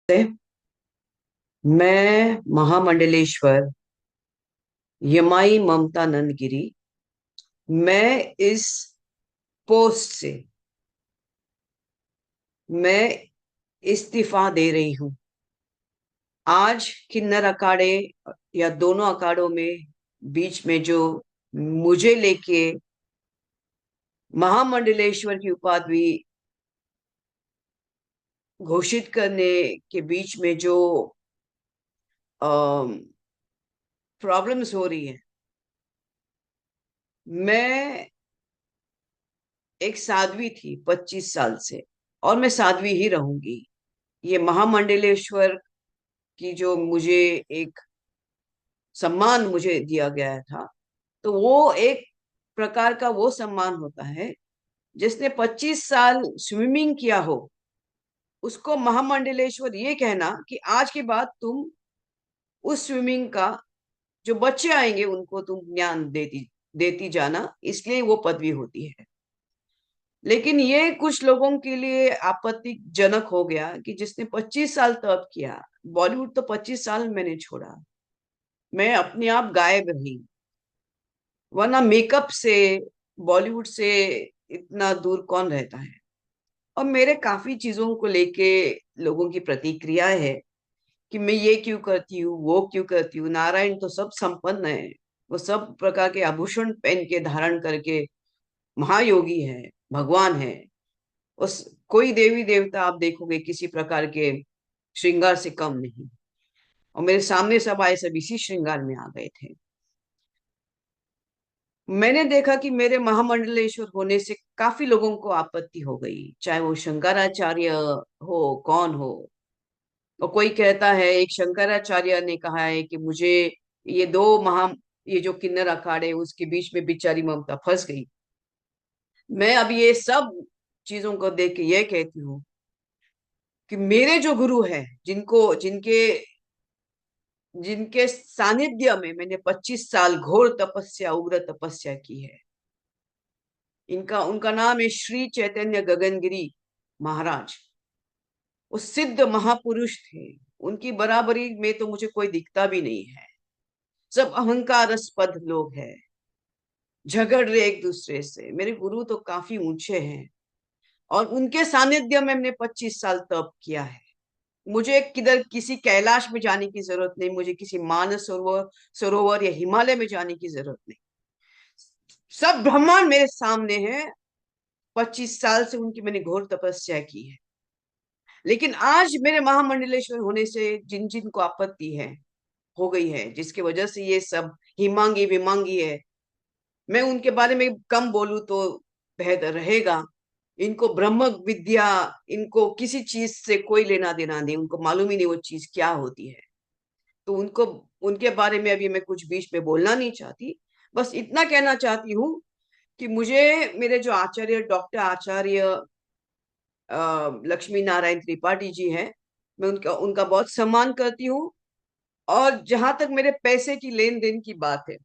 मैं महामंडलेश्वर यमाई ममता नंदगिरी। मैं इस पोस्ट से मैं इस्तीफा दे रही हूं। आज किन्नर अखाड़े या दोनों अखाड़ों में बीच में जो मुझे लेके महामंडलेश्वर की उपाधि घोषित करने के बीच में जो प्रॉब्लम्स हो रही है। मैं एक साध्वी थी 25 साल से, और मैं साध्वी ही रहूंगी। ये महामंडलेश्वर की जो मुझे एक सम्मान मुझे दिया गया था, तो वो एक प्रकार का वो सम्मान होता है। जिसने 25 साल स्विमिंग किया हो, उसको महामंडलेश्वर ये कहना कि आज के बाद तुम उस स्विमिंग का जो बच्चे आएंगे उनको तुम ज्ञान देती देती जाना, इसलिए वो पदवी होती है। लेकिन ये कुछ लोगों के लिए आपत्तिजनक हो गया कि जिसने 25 साल तप किया। बॉलीवुड तो 25 साल मैंने छोड़ा, मैं अपने आप गायब रही, वरना मेकअप से बॉलीवुड से इतना दूर कौन रहता है। और मेरे काफी चीजों को लेके लोगों की प्रतिक्रिया है कि मैं ये क्यों करती हूँ, वो क्यों करती हूँ। नारायण तो सब संपन्न है, वो सब प्रकार के आभूषण पहन के धारण करके महायोगी है, भगवान है। उस कोई देवी देवता आप देखोगे किसी प्रकार के श्रृंगार से कम नहीं। और मेरे सामने सब आए, सब इसी श्रृंगार में आ गए थे। मैंने देखा कि मेरे महामंडलेश्वर होने से काफी लोगों को आपत्ति हो गई, चाहे वो शंकराचार्य हो, कौन हो। और कोई कहता है, एक शंकराचार्य ने कहा है कि मुझे ये दो महा ये जो किन्नर अखाड़े उसके बीच में बेचारी ममता फंस गई। मैं अब ये सब चीजों को देख के ये कहती हूँ कि मेरे जो गुरु हैं, जिनको जिनके जिनके सानिध्य में मैंने 25 साल घोर तपस्या, उग्र तपस्या की है, इनका उनका नाम है श्री चैतन्य गगनगिरी महाराज। वो सिद्ध महापुरुष थे। उनकी बराबरी में तो मुझे कोई दिखता भी नहीं है। सब अहंकारस्पद लोग हैं, झगड़ रहे एक दूसरे से। मेरे गुरु तो काफी ऊंचे हैं, और उनके सानिध्य में मैंने 25 साल तप किया है। मुझे किधर किसी कैलाश में जाने की जरूरत नहीं, मुझे किसी मानस सरोवर सरोवर या हिमालय में जाने की जरूरत नहीं। सब ब्रह्मांड मेरे सामने है। 25 साल से उनकी मैंने घोर तपस्या की है। लेकिन आज मेरे महामंडलेश्वर होने से जिन जिन को आपत्ति है, हो गई है, जिसकी वजह से ये सब हिमांगी विमांगी है, मैं उनके बारे में कम बोलूं तो बेहतर रहेगा। इनको ब्रह्म विद्या, इनको किसी चीज से कोई लेना देना नहीं, उनको मालूम ही नहीं वो चीज क्या होती है। तो उनको उनके बारे में अभी मैं कुछ बीच में बोलना नहीं चाहती। बस इतना कहना चाहती हूँ कि मुझे मेरे जो आचार्य, डॉक्टर आचार्य लक्ष्मी नारायण त्रिपाठी जी हैं, मैं उनका उनका बहुत सम्मान करती हूँ। और जहां तक मेरे पैसे की लेन देन की बात है,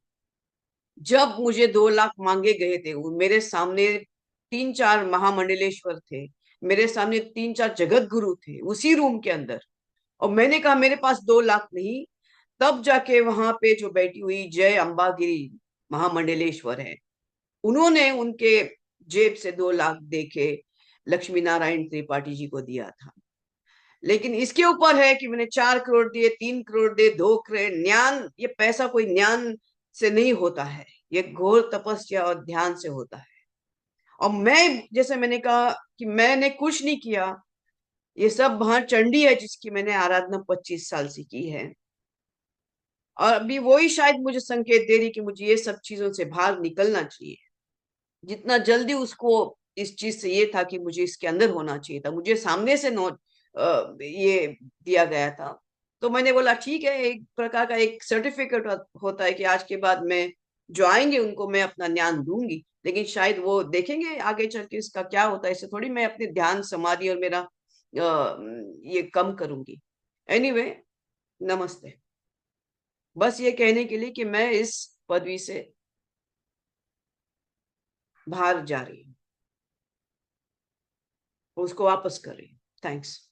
जब मुझे 2 लाख मांगे गए थे, मेरे सामने 3 4 महामंडलेश्वर थे, मेरे सामने 3 4 जगत गुरु थे उसी रूम के अंदर, और मैंने कहा मेरे पास 2 लाख नहीं। तब जाके वहां पे जो बैठी हुई जय अंबागिरी महामंडलेश्वर है, उन्होंने उनके जेब से 2 लाख दे के लक्ष्मी नारायण त्रिपाठी जी को दिया था। लेकिन इसके ऊपर है कि मैंने 4 करोड़ दिए, 3 करोड़ दिए, 2 करोड़। ज्ञान, ये पैसा कोई ज्ञान से नहीं होता है, ये घोर तपस्या और ध्यान से होता है। और मैं, जैसे मैंने कहा कि मैंने कुछ नहीं किया, ये सब वहां चंडी है जिसकी मैंने आराधना 25 साल से की है। और अभी वही शायद मुझे संकेत दे रही कि मुझे ये सब चीजों से बाहर निकलना चाहिए। जितना जल्दी उसको इस चीज से ये था कि मुझे इसके अंदर होना चाहिए था, मुझे सामने से नो ये दिया गया था। तो मैंने बोला ठीक है, एक प्रकार का एक सर्टिफिकेट होता है कि आज के बाद मैं जो आएंगे उनको मैं अपना ज्ञान दूंगी। लेकिन शायद वो देखेंगे आगे चल के इसका क्या होता है। इससे थोड़ी मैं अपने ध्यान समाधि और मेरा ये कम करूंगी। एनीवे, नमस्ते। बस ये कहने के लिए कि मैं इस पदवी से बाहर जा रही हूँ, उसको वापस कर रही हूँ। थैंक्स।